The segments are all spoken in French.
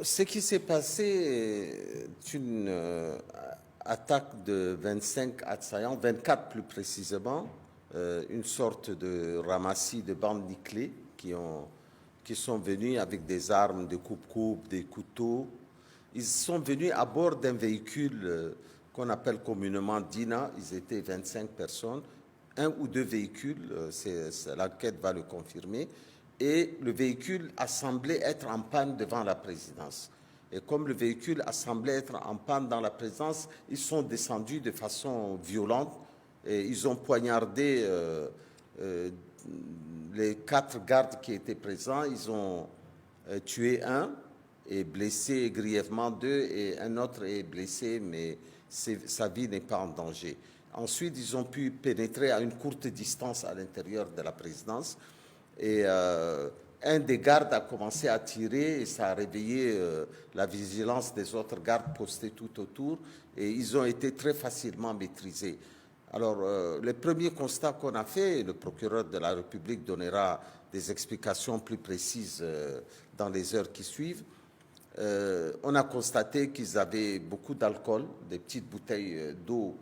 Ce qui s'est passé est une attaque de 25 assaillants, 24 plus précisément, une sorte de ramassis de bandes nickelées qui sont venus avec des armes, des coupe-coupe, des couteaux. Ils sont venus à bord d'un véhicule qu'on appelle communément Dina. Ils étaient 25 personnes, un ou deux véhicules, l'enquête va le confirmer. Et le véhicule a semblé être en panne devant la présidence. Et comme le véhicule a semblé être en panne dans la présidence, ils sont descendus de façon violente et ils ont poignardé les 4 gardes qui étaient présents. Ils ont tué un et blessé grièvement 2 et un autre est blessé, mais sa vie n'est pas en danger. Ensuite, ils ont pu pénétrer à une courte distance à l'intérieur de la présidence. Et un des gardes a commencé à tirer et ça a réveillé la vigilance des autres gardes postés tout autour et ils ont été très facilement maîtrisés. Alors, le premier constat qu'on a fait, le procureur de la République donnera des explications plus précises dans les heures qui suivent. On a constaté qu'ils avaient beaucoup d'alcool, des petites bouteilles d'eau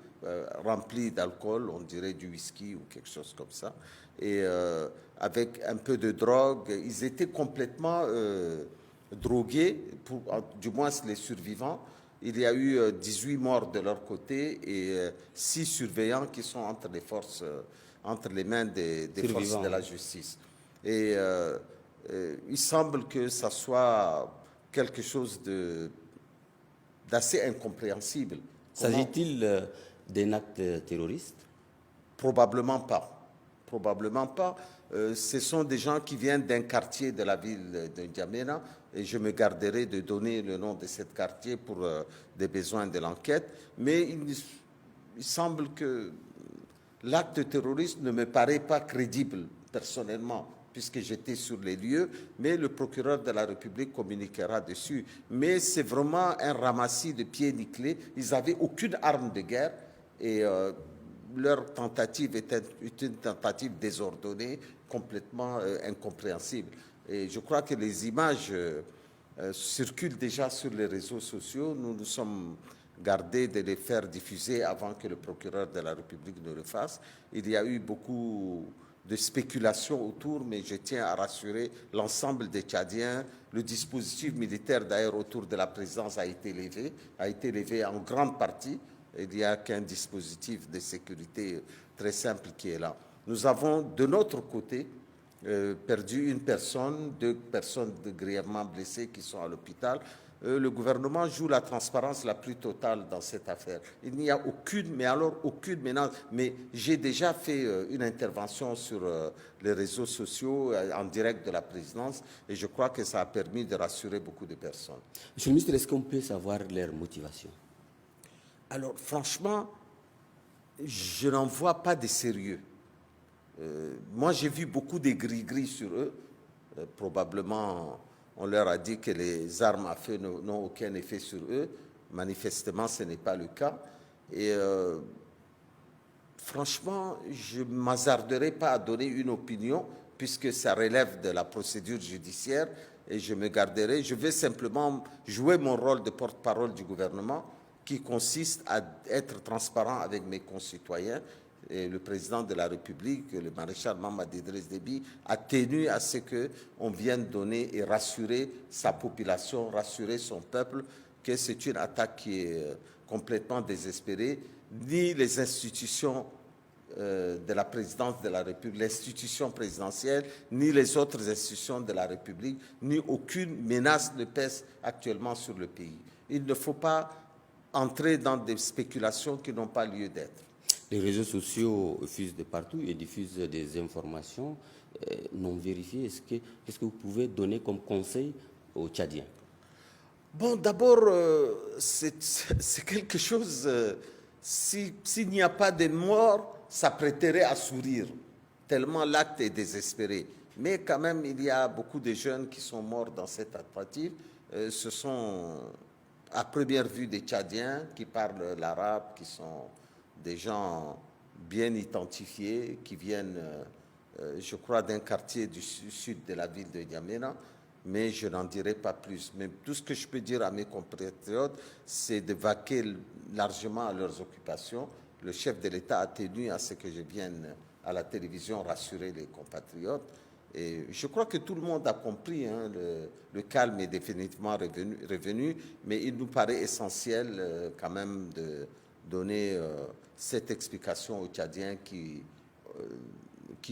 remplies d'alcool, on dirait du whisky ou quelque chose comme ça, et avec un peu de drogue. Ils étaient complètement drogués, du moins les survivants. Il y a eu 18 morts de leur côté et 6 surveillants qui sont entre les mains des forces de la justice. Et il semble que ça soit quelque chose d'assez incompréhensible. S'agit-il d'un acte terroriste? Probablement pas. Probablement pas. Ce sont des gens qui viennent d'un quartier de la ville de N'Djamena et je me garderai de donner le nom de ce quartier pour des besoins de l'enquête. Mais il semble que l'acte terroriste ne me paraît pas crédible personnellement, puisque j'étais sur les lieux, mais le procureur de la République communiquera dessus. Mais c'est vraiment un ramassis de pieds nickelés. Ils n'avaient aucune arme de guerre et leur tentative était une tentative désordonnée, complètement incompréhensible. Et je crois que les images circulent déjà sur les réseaux sociaux. Nous nous sommes gardés de les faire diffuser avant que le procureur de la République ne le fasse. Il y a eu beaucoup de spéculation autour, mais je tiens à rassurer l'ensemble des Tchadiens. Le dispositif militaire, d'ailleurs, autour de la présidence a été levé en grande partie. Il n'y a qu'un dispositif de sécurité très simple qui est là. Nous avons, de notre côté, perdu une personne, 2 personnes grièvement blessées qui sont à l'hôpital. Le gouvernement joue la transparence la plus totale dans cette affaire. Il n'y a aucune menace. Mais j'ai déjà fait une intervention sur les réseaux sociaux en direct de la présidence et je crois que ça a permis de rassurer beaucoup de personnes. Monsieur le ministre, est-ce qu'on peut savoir leur motivation? Alors, franchement, je n'en vois pas de sérieux. Moi, j'ai vu beaucoup de gris-gris sur eux. Probablement, on leur a dit que les armes à feu n'ont aucun effet sur eux. Manifestement, ce n'est pas le cas. Et franchement, je ne m'hasarderai pas à donner une opinion puisque ça relève de la procédure judiciaire et je me garderai. Je vais simplement jouer mon rôle de porte-parole du gouvernement qui consiste à être transparent avec mes concitoyens. Et le président de la République, le maréchal Mamadi Idriss Déby, a tenu à ce qu'on vienne donner et rassurer sa population, rassurer son peuple que c'est une attaque qui est complètement désespérée. Ni les institutions de la présidence de la République, l'institution présidentielle, ni les autres institutions de la République, ni aucune menace ne pèse actuellement sur le pays. Il ne faut pas entrer dans des spéculations qui n'ont pas lieu d'être. Les réseaux sociaux fusent de partout et diffusent des informations non vérifiées. Qu'est-ce que vous pouvez donner comme conseil aux Tchadiens? Bon, d'abord, c'est quelque chose, s'il n'y a pas de mort, ça prêterait à sourire, tellement l'acte est désespéré. Mais quand même, il y a beaucoup de jeunes qui sont morts dans cette tentative. Ce sont, à première vue, des Tchadiens qui parlent l'arabe, qui sont des gens bien identifiés, qui viennent, je crois, d'un quartier du sud de la ville de N'Djamena. mais je n'en dirai pas plus. Mais tout ce que je peux dire à mes compatriotes, c'est de vaquer largement à leurs occupations. Le chef de l'État a tenu à ce que je vienne à la télévision rassurer les compatriotes. Et je crois que tout le monde a compris, hein, le calme est définitivement revenu, mais il nous paraît essentiel quand même de donner cette explication aux Tchadiens qui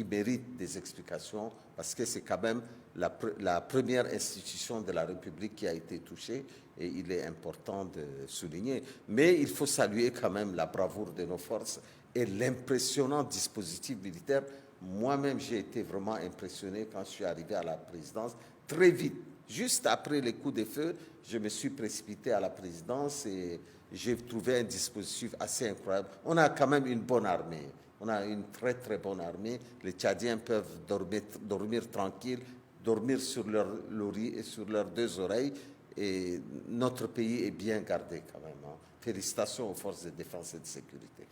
méritent des explications, parce que c'est quand même la première institution de la République qui a été touchée, et il est important de souligner. Mais il faut saluer quand même la bravoure de nos forces et l'impressionnant dispositif militaire. Moi-même, j'ai été vraiment impressionné quand je suis arrivé à la présidence. Très vite, juste après les coups de feu, je me suis précipité à la présidence et j'ai trouvé un dispositif assez incroyable. On a quand même une bonne armée. On a une très très bonne armée. Les Tchadiens peuvent dormir tranquilles, dormir sur leur lori et sur leurs deux oreilles. Et notre pays est bien gardé quand même, hein. Félicitations aux forces de défense et de sécurité.